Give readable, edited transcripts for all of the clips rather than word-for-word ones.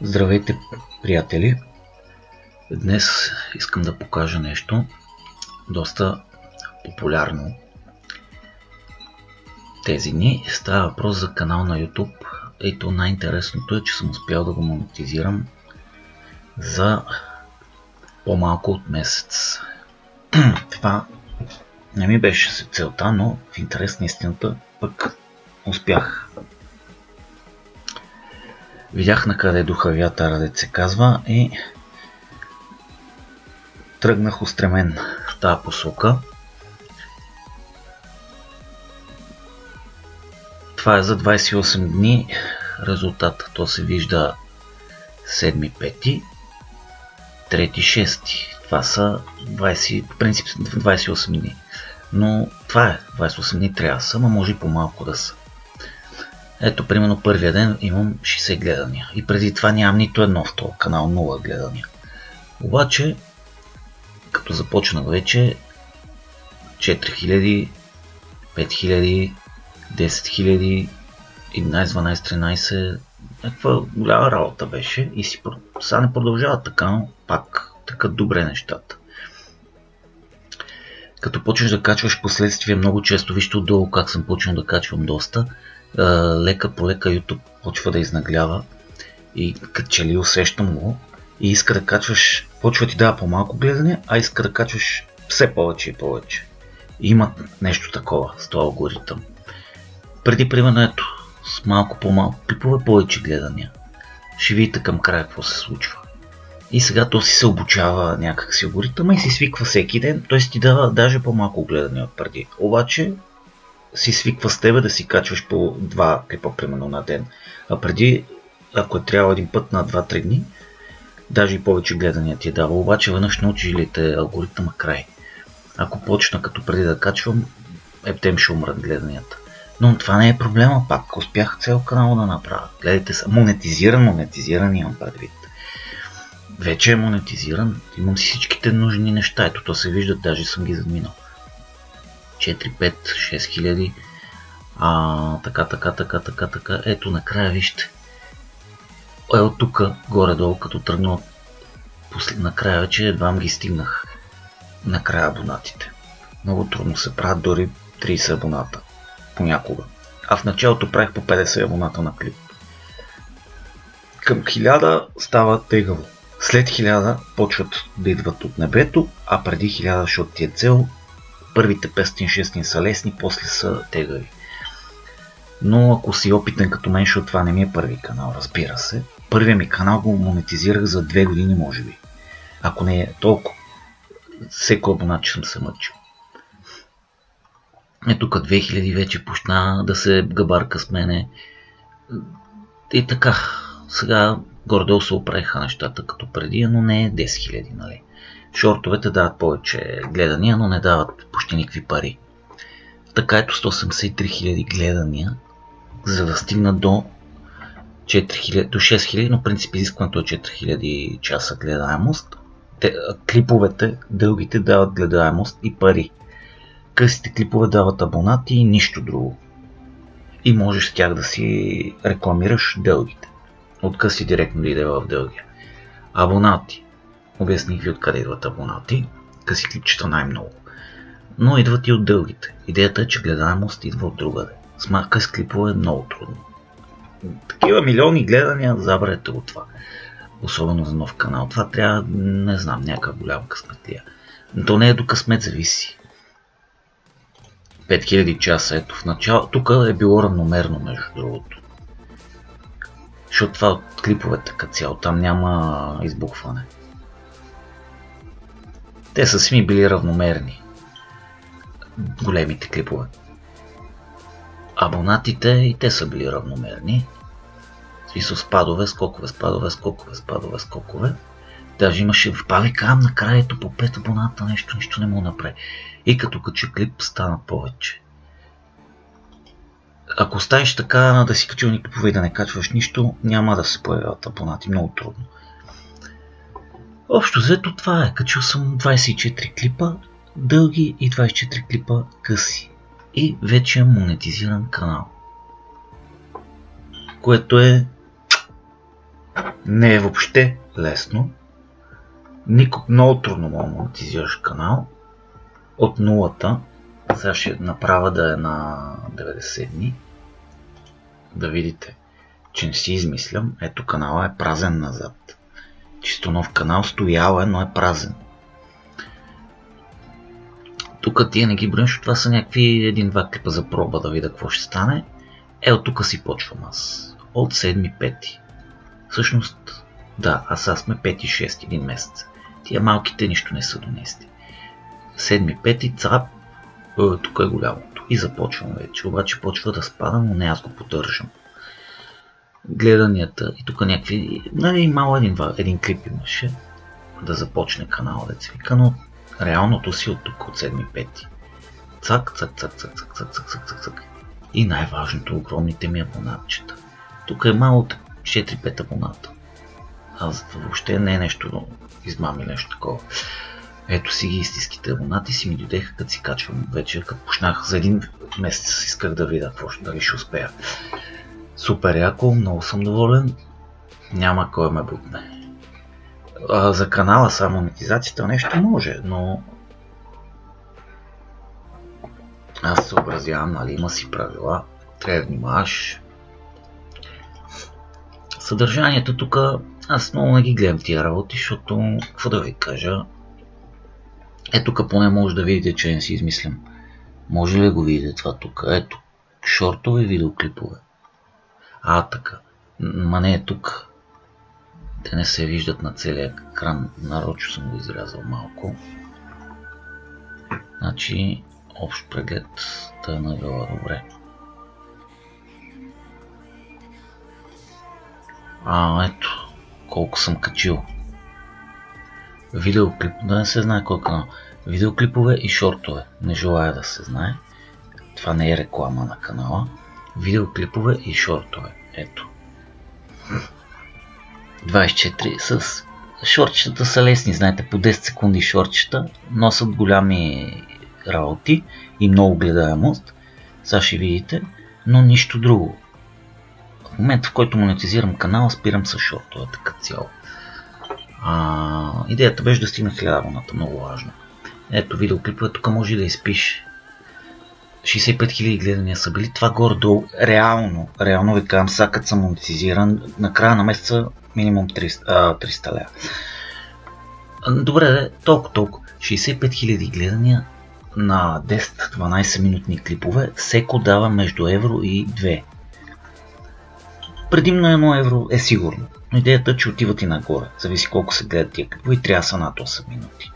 Здравейте, приятели! Днес искам да покажа нещо доста популярно тези дни. Става въпрос за канал на YouTube. Ето най-интересното е, че съм успял да го монетизирам за по-малко от месец. Това не ми беше целта, но в интерес на истината пък успях. Видях на къде духа вятъра, дето се казва, и тръгнах устремен в тази посока. Това е за 28 дни резултат. То се вижда 7-5, 3-6. Това са 20, по принцип 28 дни. Но това е 28 дни трябва да са, а може и по-малко да са. Ето, примерно първия ден имам 60 гледания. И преди това нямам нито едно в този канал, 0 гледания. Обаче, като започнах вече, 4000, 5000, 10 000, 11, 12, 13, някаква голяма работа беше и сега не продължава така, но пак така добре нещата. Като почнеш да качваш последствия, много често вижте отдолу как съм почнал да качвам доста, лека по лека YouTube почва да изнаглява и като че ли усещам го и иска да качваш, почва ти дава по-малко гледане, а иска да качваш все повече и повече. Има нещо такова с този алгоритъм. Преди примерно ето, с малко по-малко клипове, повече гледания. Ще видите към края какво се случва. И сега то си се обучава някак си алгоритъма и си свиква всеки ден, т.е. ти дава даже по-малко гледания от преди. Обаче си свиква с тебе да си качваш по 2 клипа примерно на ден. А преди, ако е трябвало един път на 2-3 дни, даже и повече гледания ти е дава. Обаче веднъж научи ли те алгоритъма край. Ако почна като преди да качвам, ептем ще умрат гледанията. Но това не е проблема, пак успях цял канал да направя. Гледайте са, монетизиран имам предвид. Вече е монетизиран, имам всичките нужни неща, ето то се виждат, даже съм ги задминал. 4, 5, 6 хиляди, така, ето накрая вижте. От тук, горе-долу, като тръгнал, накрая вече едва ги стигнах. Накрая абонатите. Много трудно се правят дори 30 абоната. Понякога. А в началото правих по 50 абоната на клип. Към 1000 става тегаво. След 1000 почват да идват от небето, а преди 1000, защото ти е цел, първите 500-600 са лесни, после са тегави. Но ако си опитен като мен, защото това не ми е първи канал, разбира се. Първият ми канал го монетизирах за 2 години, може би. Ако не е толкова. Всеко абонат, че съм се мъчил. Ето тук 2000 вече почна да се габарка с мене. И така, сега горе-долу се оправиха нещата като преди, но не е 10 000, нали. Шортовете дават повече гледания, но не дават почти никакви пари. Така ето 183 000 гледания, за да стигна до 4000, до 6000, но в принцип изискването е 4000 часа гледаемост. Клиповете, дългите дават гледаемост и пари. Късите клипове дават абонати и нищо друго. И можеш с тях да си рекламираш дългите. От къси директно да иде в дългия. Абонати. Обясних ви откъде идват абонати. Къси клипчета най-много. Но идват и от дългите. Идеята е, че гледаемост идва от другаде. С къси клипове е много трудно. Такива милиони гледания, забравете го това. Особено за нов канал. Това трябва, не знам, някакъв голям късметлия. Но то не е до късмет, зависи. 5000 часа, ето в начало. Тук е било равномерно, между другото. Защото това от клиповете като цяло, там няма избухване. Те са си ми били равномерни. Големите клипове. Абонатите и те са били равномерни. В смисъл спадове, скокове. Даже имаше в павикам накрая ето по 5 абоната, нищо не мога направи. И като кача клип стана повече. Ако оставиш така да си качил ни клипове и да не качваш нищо, няма да се появяват абонати, много трудно. Общо взето това е, качил съм 24 клипа дълги и 24 клипа къси. И вече е монетизиран канал. Което е Не е въобще лесно. Много трудно мога да монетизираш канал от нулата. Сега ще направя да е на 90 дни. Да видите, че не си измислям. Ето, канала е празен назад. Чисто нов канал, стоял е, но е празен. Тук тия не ги броим, защото това са някакви 1-2 клипа за проба да видя какво ще стане. От тук си почвам аз. От 7-5. Всъщност, да, а сега сме 5-6, един месец. Тия малките нищо не са донести. 7-5 цап, тук е голямото. И започвам вече. Обаче почва да спада, но не аз го поддържам. Гледанията и тук някакви, мало един клип имаше да започне канала, деца вика, но реалното си от тук, от 7-5. Цак, цак, цак, цак, цак, цак, цак, цак, цак, цак. И най-важното, огромните ми абонатчета. Тук е мало от 4-5 абоната. Аз въобще не е нещо измами, нещо такова. Ето си ги истинските абонати си ми дойдеха, като си качвам вече, като почнах за един месец исках да видя какво дали ще успея. Супер яко, много съм доволен. Няма кой ме бутне. За канала само монетизацията нещо може, но аз съобразявам, нали, има си правила, трябва да внимаваш. Съдържанието тук, аз много не ги гледам тия работи, защото, какво да ви кажа, тук поне може да видите, че не си измислям. Може ли да го видите това тук? Ето, шортове, видеоклипове. Така. Ма не е тук. Те не се виждат на целия екран. Нарочно съм го изрязал малко. Значи, общ преглед да е навела добре. Ето, колко съм качил. Видеоклип, да не се знае кой канал. Видеоклипове и шортове. Не желая да се знае. Това не е реклама на канала. Видеоклипове и шортове. Ето. 24 с шортчета са лесни. Знаете, по 10 секунди шортчета носят голями работи и много гледаемост. Сега ще видите, но нищо друго. В момента, в който монетизирам канала, спирам с шортове, така цяло. Идеята беше да стигна 1000 абоната, много важно. Ето видеоклипове, тук може да изпиш. 65 000 гледания са били, това горе-долу, реално ви казвам, сега като съм монетизиран, на края на месеца минимум 300 лева. Добре, толкова. 65 000 гледания на 10-12 минутни клипове, всеко дава между евро и 2. Предимно 1 евро е сигурно, но идеята е, че отиват и нагоре, зависи колко се гледат тия клипове и трябва да са над 8 минути.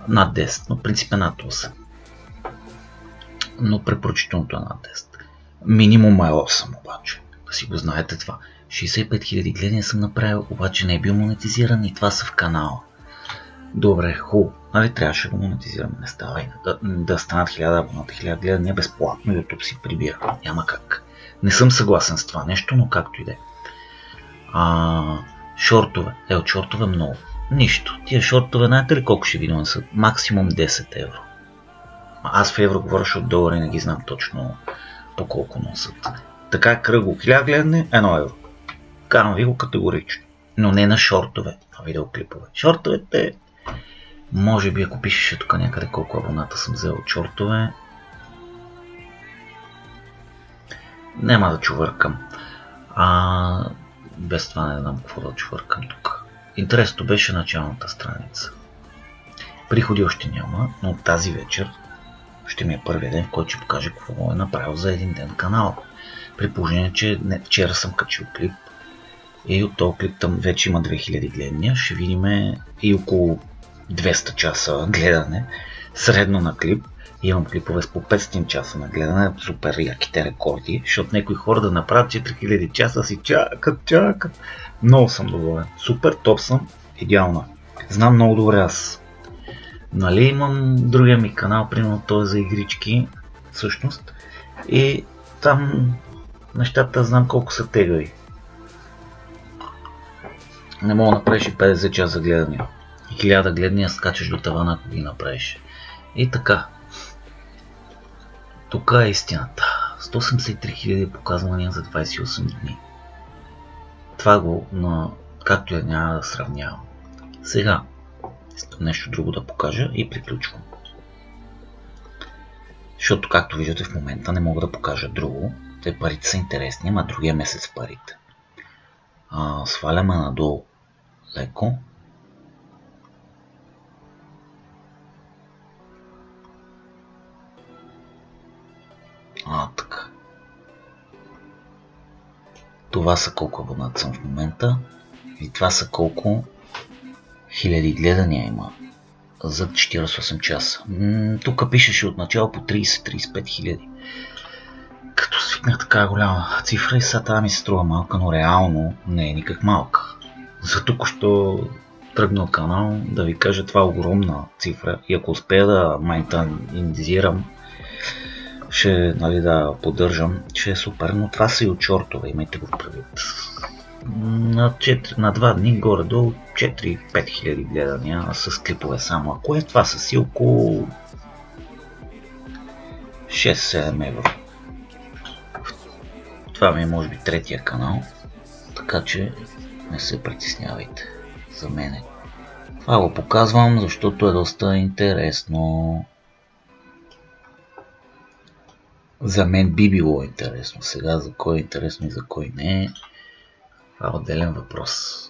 Над 10, но в принцип е над 8. Но препоръчителното е над 10. Минимум е 8 обаче, да си го знаете това. 65 000 гледания съм направил, обаче не е бил монетизиран и това са в канала. Добре, хубаво. Нали трябваше да го монетизираме, не става и да станат 1000 абоната, 1000 гледания безплатно, YouTube си прибира. Няма как. Не съм съгласен с това нещо, но както и да е. Шортове. От шортове много. Нищо. Тия шортове, знаете ли колко ще ви донесат? Максимум 10 евро. Аз в евро говоря, защото долари не ги знам точно по колко носят. Така кръгло 1000 гледане, 1 евро. Карам ви го категорично. Но не на шортове, а видеоклипове. Шортовете, може би ако пишеше тук някъде колко абоната съм взел от шортове, няма да чувъркам. Без това не знам какво да чувъркам тук. Интересното беше началната страница. Приходи още няма, но тази вечер ще ми е първият ден, в който ще покажа какво е направил за един ден канал. При положение, че вчера съм качил клип и от този клип там вече има 2000 гледания. Ще видим и около 200 часа гледане средно на клип. Имам клипове с по 500 часа на гледане, супер яките рекорди, защото някои хора да направят 4000 часа си чакат. Много съм доволен. Супер, топ съм, идеална. Знам много добре аз. Нали, имам другия ми канал, примерно той е за игрички, всъщност. И там нещата знам колко са тегави. Не мога да направиш и 50 часа гледания. И 1000 гледания скачаш до тавана, ако ги направиш. И така. Тук е истината. 183 000 показвания за 28 дни. това го, както я няма да сравнявам. Сега, нещо друго да покажа и приключвам. Защото, както виждате, в момента не мога да покажа друго. Те парите са интересни, ама другия месец парите. Сваляме надолу леко. Така. Това са колко абонат съм в момента. И това са колко хиляди гледания има за 48 часа. Тук пишеше отначало по 30-35 хиляди. Като свикнах така голяма цифра и сега тази ми се струва малка, но реално не е никак малка. За току-що тръгнал канал, да ви кажа, това е огромна цифра и ако успея да монетизирам, ще да поддържам, че е супер, но това са и от шортове, имайте го предвид. На 2 дни горе-долу 4-5 хиляди гледания с клипове само. Ако е това са си около 6-7 евро. Това ми е може би третия канал, така че не се притеснявайте за мене. Това го показвам, защото е доста интересно. За мен би било интересно. Сега за кой е интересно и за кой не е, това е отделен въпрос.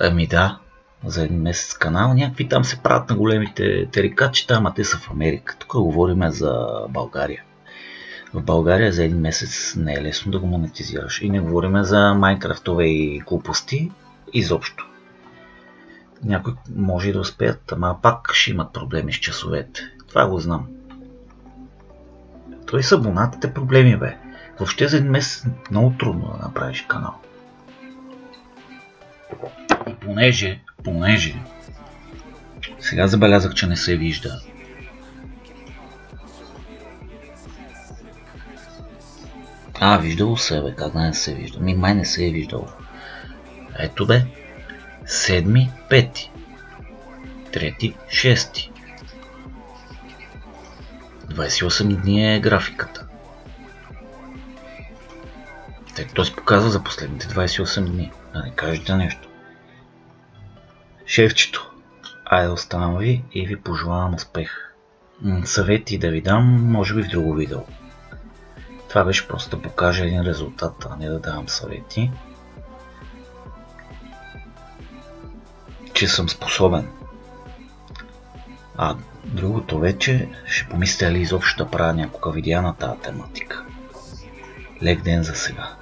Ами да, за един месец канал, някакви там се правят на големите терикачета, ама те са в Америка. Тук говорим за България. В България за един месец не е лесно да го монетизираш. И не говорим за майнкрафтове и глупости изобщо. Някои може и да успеят, ама пак ще имат проблеми с часовете. Това го знам. Той с абонатите проблеми, бе. Въобще за един месец много трудно да направиш канал. И понеже сега забелязах, че не се вижда. Виждало се, бе, как да не се вижда? Май не се е виждало. Ето бе. 7, 5, 3, 6. 28 дни е графиката. Той се показва за последните 28 дни. Да не кажете нещо. Шефчето, айде оставам ви и ви пожелавам успех. Съвети да ви дам, може би в друго видео. Това беше просто да покажа един резултат, а не да давам съвети. Че съм способен. Другото вече ще помисля ли изобщо да правя някога видеа на тази тематика. Лек ден за сега.